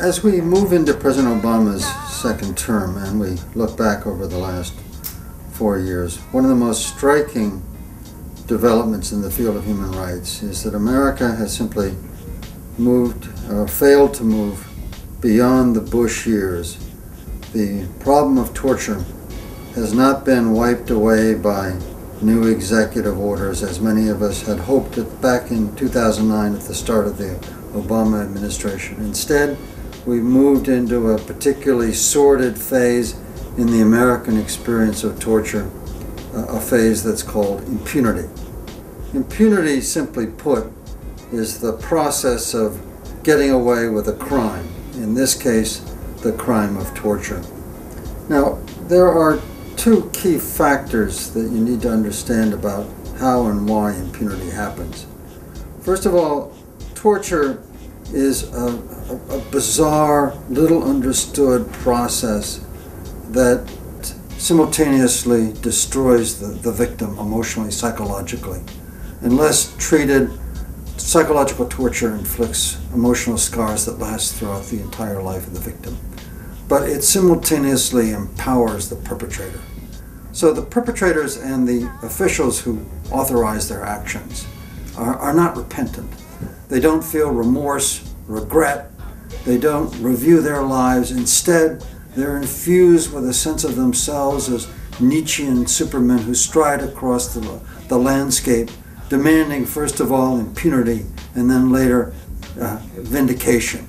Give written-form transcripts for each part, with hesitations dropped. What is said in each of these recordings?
As we move into President Obama's second term and we look back over the last 4 years, one of the most striking developments in the field of human rights is that America has simply failed to move beyond the Bush years. The problem of torture has not been wiped away by new executive orders, as many of us had hoped back in 2009 at the start of the Obama administration. Instead, we've moved into a particularly sordid phase in the American experience of torture, a phase that's called impunity. Impunity, simply put, is the process of getting away with a crime, in this case, the crime of torture. Now, there are two key factors that you need to understand about how and why impunity happens. First of all, torture is a bizarre, little understood process that simultaneously destroys the victim emotionally, psychologically. Unless treated, psychological torture inflicts emotional scars that last throughout the entire life of the victim. But it simultaneously empowers the perpetrator. So the perpetrators and the officials who authorize their actions are not repentant. They don't feel remorse, regret. They don't review their lives. Instead, they're infused with a sense of themselves as Nietzschean supermen who stride across the landscape, demanding first of all impunity and then later vindication.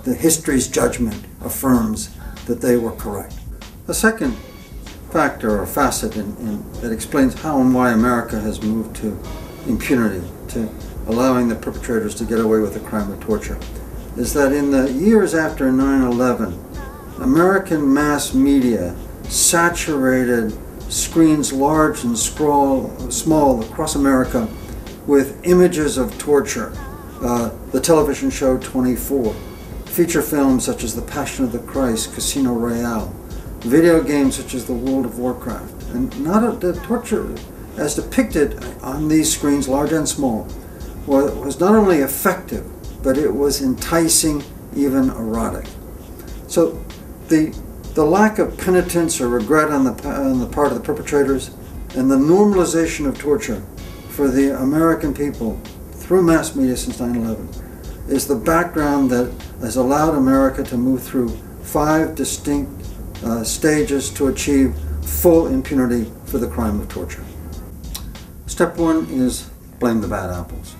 The history's judgment affirms that they were correct. The second factor or facet that explains how and why America has moved to impunity, to allowing the perpetrators to get away with the crime of torture, is that in the years after 9/11, American mass media saturated screens large and small across America with images of torture. The television show 24, feature films such as The Passion of the Christ, Casino Royale, video games such as the World of Warcraft, and the torture as depicted on these screens, large and small, was not only effective, but it was enticing, even erotic. So the lack of penitence or regret on the part of the perpetrators and the normalization of torture for the American people through mass media since 9/11 is the background that has allowed America to move through 5 distinct stages to achieve full impunity for the crime of torture. Step 1 is blame the bad apples.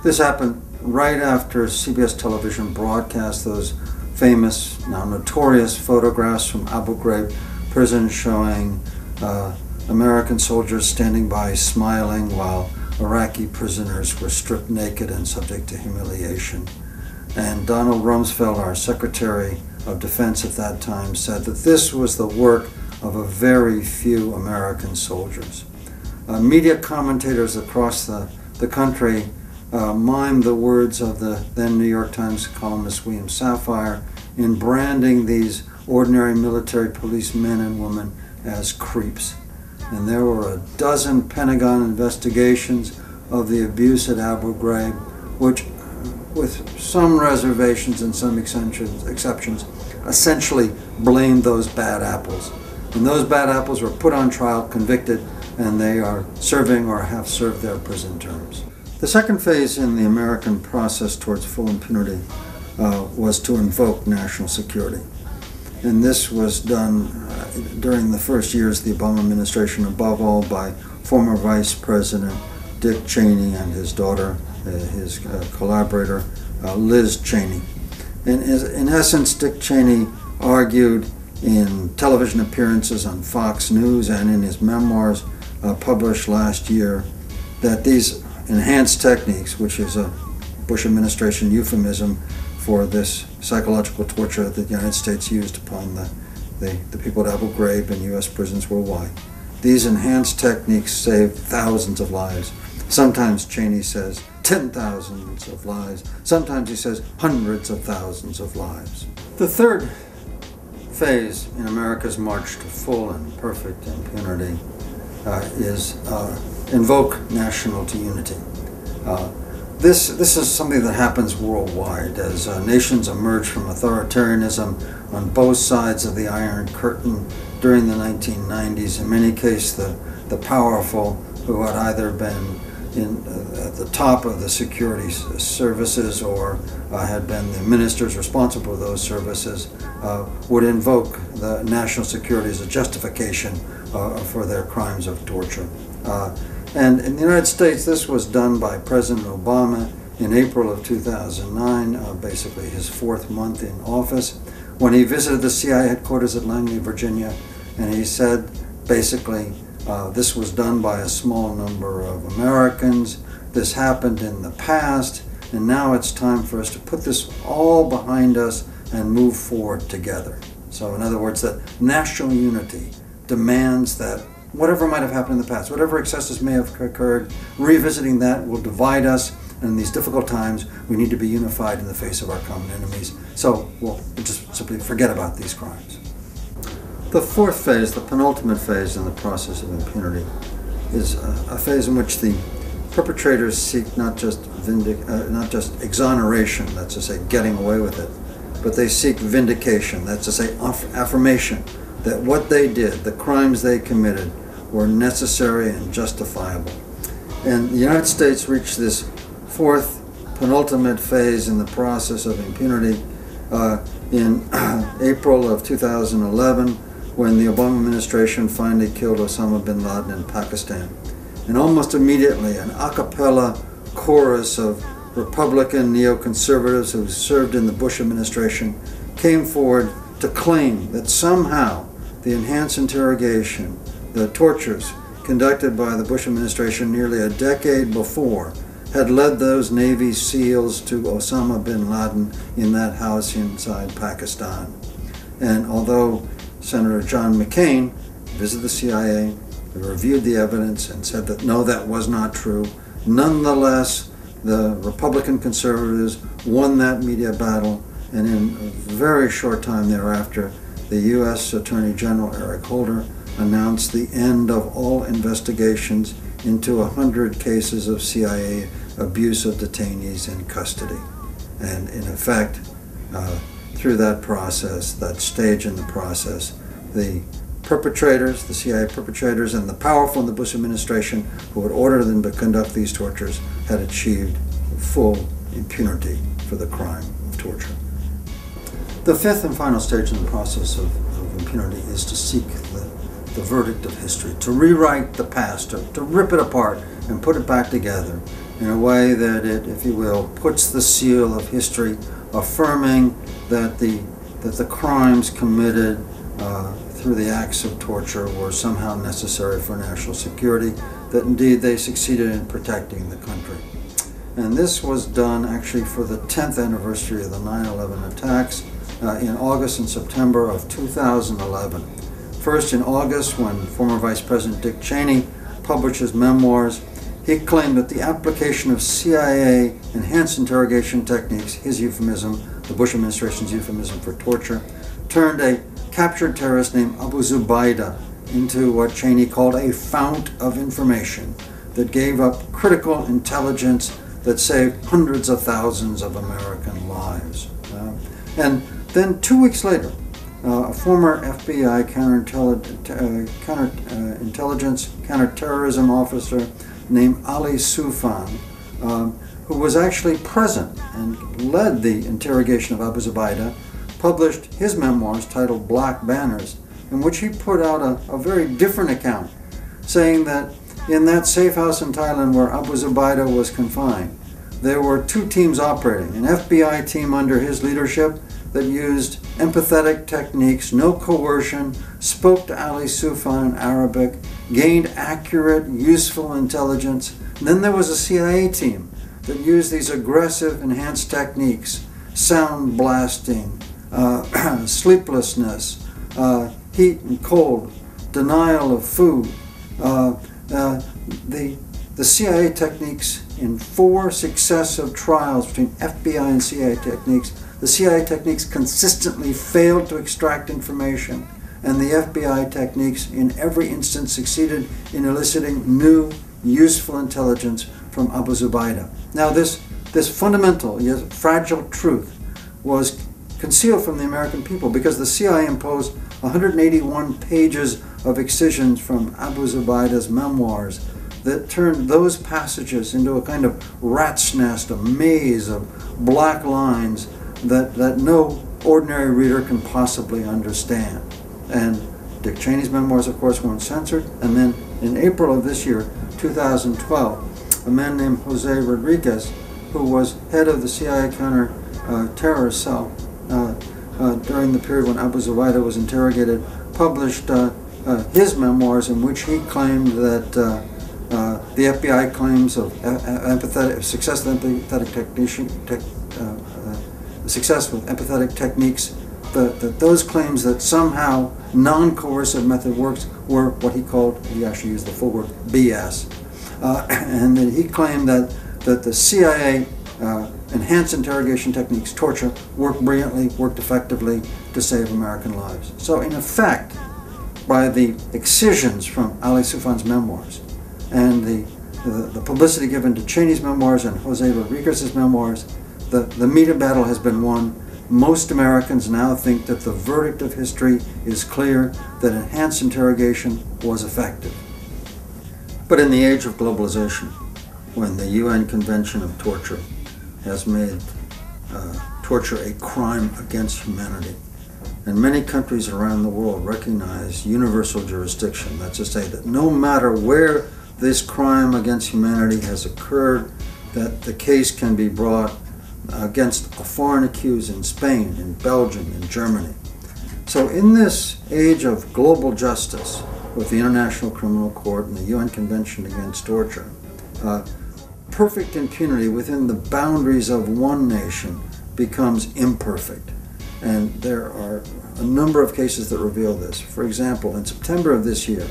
This happened right after CBS television broadcast those famous, now notorious photographs from Abu Ghraib prison showing American soldiers standing by smiling while Iraqi prisoners were stripped naked and subject to humiliation. And Donald Rumsfeld, our Secretary of Defense at that time, said that this was the work of a very few American soldiers. Media commentators across the country mimed the words of the then New York Times columnist William Safire in branding these ordinary military police men and women as creeps. And there were a dozen Pentagon investigations of the abuse at Abu Ghraib, which, with some reservations and some exceptions, essentially blamed those bad apples. And those bad apples were put on trial, convicted, and they are serving or have served their prison terms. The second phase in the American process towards full impunity was to invoke national security. And this was done during the first years of the Obama administration, above all by former Vice President Dick Cheney and his daughter, his collaborator, Liz Cheney. And in essence, Dick Cheney argued in television appearances on Fox News and in his memoirs published last year that these enhanced techniques, which is a Bush administration euphemism for this psychological torture that the United States used upon the people at Abu Ghraib and U.S. prisons worldwide, these enhanced techniques saved thousands of lives. Sometimes Cheney says 10,000s of lives. Sometimes he says hundreds of thousands of lives. The third phase in America's march to full and perfect impunity is invoke national unity. This is something that happens worldwide as nations emerge from authoritarianism on both sides of the Iron Curtain during the 1990s. In many cases, the powerful, who had either been at the top of the security services or had been the ministers responsible for those services, would invoke the national security as a justification for their crimes of torture. And in the United States, this was done by President Obama in April of 2009, basically his 4th month in office, when he visited the CIA headquarters at Langley, Virginia, and he said basically this was done by a small number of Americans, this happened in the past, and now it's time for us to put this all behind us and move forward together. So in other words, that national unity demands that whatever might have happened in the past, whatever excesses may have occurred, revisiting that will divide us. And in these difficult times, we need to be unified in the face of our common enemies. So we'll just simply forget about these crimes. The 4th phase, the penultimate phase in the process of impunity, is a phase in which the perpetrators seek not just exoneration, that's to say getting away with it, but they seek vindication, that's to say affirmation that what they did, the crimes they committed, were necessary and justifiable. And the United States reached this 4th penultimate phase in the process of impunity in April of 2011, when the Obama administration finally killed Osama bin Laden in Pakistan. And almost immediately, an a cappella chorus of Republican neoconservatives who served in the Bush administration came forward to claim that somehow the enhanced interrogation, the tortures conducted by the Bush administration nearly a decade before, had led those Navy SEALs to Osama bin Laden in that house inside Pakistan. And although Senator John McCain visited the CIA, reviewed the evidence, and said that no, that was not true, nonetheless, the Republican conservatives won that media battle, and in a very short time thereafter, the U.S. Attorney General Eric Holder announced the end of all investigations into 100 cases of CIA abuse of detainees in custody. And in effect, through that process, that stage in the process, the perpetrators, the CIA perpetrators, and the powerful in the Bush administration who had ordered them to conduct these tortures had achieved full impunity for the crime of torture. The 5th and final stage in the process of impunity is to seek the verdict of history, to rewrite the past, to rip it apart and put it back together in a way that it, if you will, puts the seal of history, affirming that the crimes committed through the acts of torture were somehow necessary for national security, that indeed they succeeded in protecting the country. And this was done actually for the 10th anniversary of the 9/11 attacks in August and September of 2011. First in August, when former Vice President Dick Cheney published his memoirs, he claimed that the application of CIA enhanced interrogation techniques, his euphemism, the Bush administration's euphemism for torture, turned a captured terrorist named Abu Zubaydah into what Cheney called a fount of information that gave up critical intelligence that saved hundreds of thousands of American lives. And then 2 weeks later, a former FBI counterterrorism officer named Ali Soufan, who was actually present and led the interrogation of Abu Zubaydah, published his memoirs titled Black Banners, in which he put out a very different account, saying that in that safe house in Thailand where Abu Zubaydah was confined, there were 2 teams operating, an FBI team under his leadership that used empathetic techniques, no coercion, spoke to Ali Soufan in Arabic, gained accurate, useful intelligence. And then there was a CIA team that used these aggressive, enhanced techniques, sound blasting, sleeplessness, heat and cold, denial of food. The CIA techniques in 4 successive trials between FBI and CIA techniques, the CIA techniques consistently failed to extract information, and the FBI techniques in every instance succeeded in eliciting new, useful intelligence from Abu Zubaydah. Now this this fundamental yet fragile truth was concealed from the American people because the CIA imposed 181 pages of excisions from Abu Zubaydah's memoirs that turned those passages into a kind of rat's nest, a maze of black lines that no ordinary reader can possibly understand. And Dick Cheney's memoirs, of course, weren't censored. And then in April of this year, 2012, a man named Jose Rodriguez, who was head of the CIA counter-terrorist cell during the period when Abu Zubaydah was interrogated, published his memoirs in which he claimed that the FBI claims of success with empathetic techniques, that those claims that somehow non-coercive method works were what he called, he actually used the full word, BS. And that he claimed that the CIA enhanced interrogation techniques, torture, worked brilliantly, worked effectively to save American lives. So in effect, by the excisions from Ali Soufan's memoirs and the publicity given to Cheney's memoirs and Jose Rodriguez's memoirs, the media battle has been won. Most Americans now think that the verdict of history is clear, that enhanced interrogation was effective. But in the age of globalization, when the UN Convention of Torture has made torture a crime against humanity, and many countries around the world recognize universal jurisdiction, that's to say that no matter where this crime against humanity has occurred, that the case can be brought against a foreign accused in Spain, in Belgium, in Germany. So in this age of global justice, with the International Criminal Court and the UN Convention Against Torture, perfect impunity within the boundaries of one nation becomes imperfect. And there are a number of cases that reveal this. For example, in September of this year,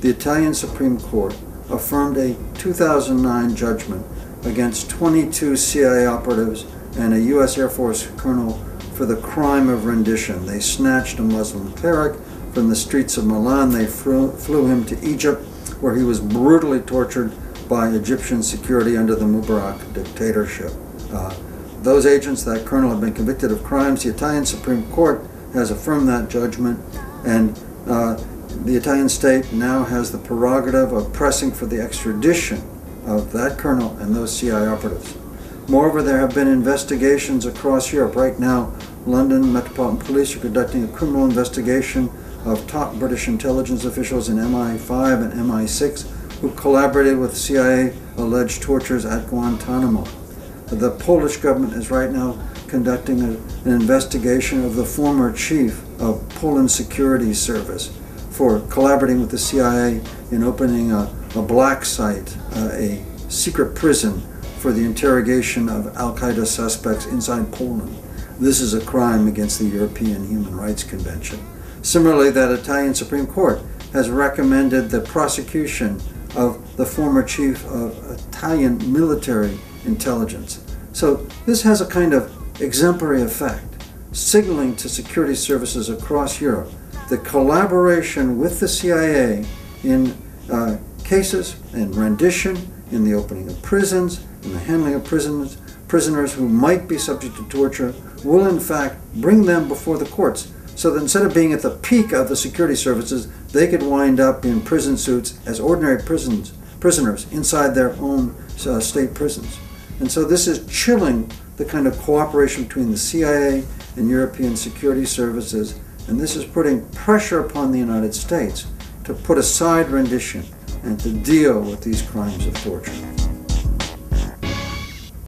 the Italian Supreme Court affirmed a 2009 judgment against 22 CIA operatives and a U.S. Air Force colonel for the crime of rendition. They snatched a Muslim cleric from the streets of Milan. They flew him to Egypt, where he was brutally tortured by Egyptian security under the Mubarak dictatorship. Those agents, that colonel, have been convicted of crimes. The Italian Supreme Court has affirmed that judgment, and the Italian state now has the prerogative of pressing for the extradition of that colonel and those CIA operatives. Moreover, there have been investigations across Europe. Right now, London Metropolitan Police are conducting a criminal investigation of top British intelligence officials in MI5 and MI6 who collaborated with CIA alleged tortures at Guantanamo. The Polish government is right now conducting an investigation of the former chief of Poland Security Service for collaborating with the CIA in opening a black site, a secret prison for the interrogation of Al-Qaeda suspects inside Poland. This is a crime against the European Human Rights Convention. Similarly, that Italian Supreme Court has recommended the prosecution of the former chief of Italian military intelligence. So this has a kind of exemplary effect, signaling to security services across Europe the collaboration with the CIA in cases, in rendition, in the opening of prisons, in the handling of prisoners who might be subject to torture, will in fact bring them before the courts. So that instead of being at the peak of the security services, they could wind up in prison suits as ordinary prisoners inside their own state prisons. And so this is chilling the kind of cooperation between the CIA and European security services, and this is putting pressure upon the United States to put aside rendition and to deal with these crimes of torture.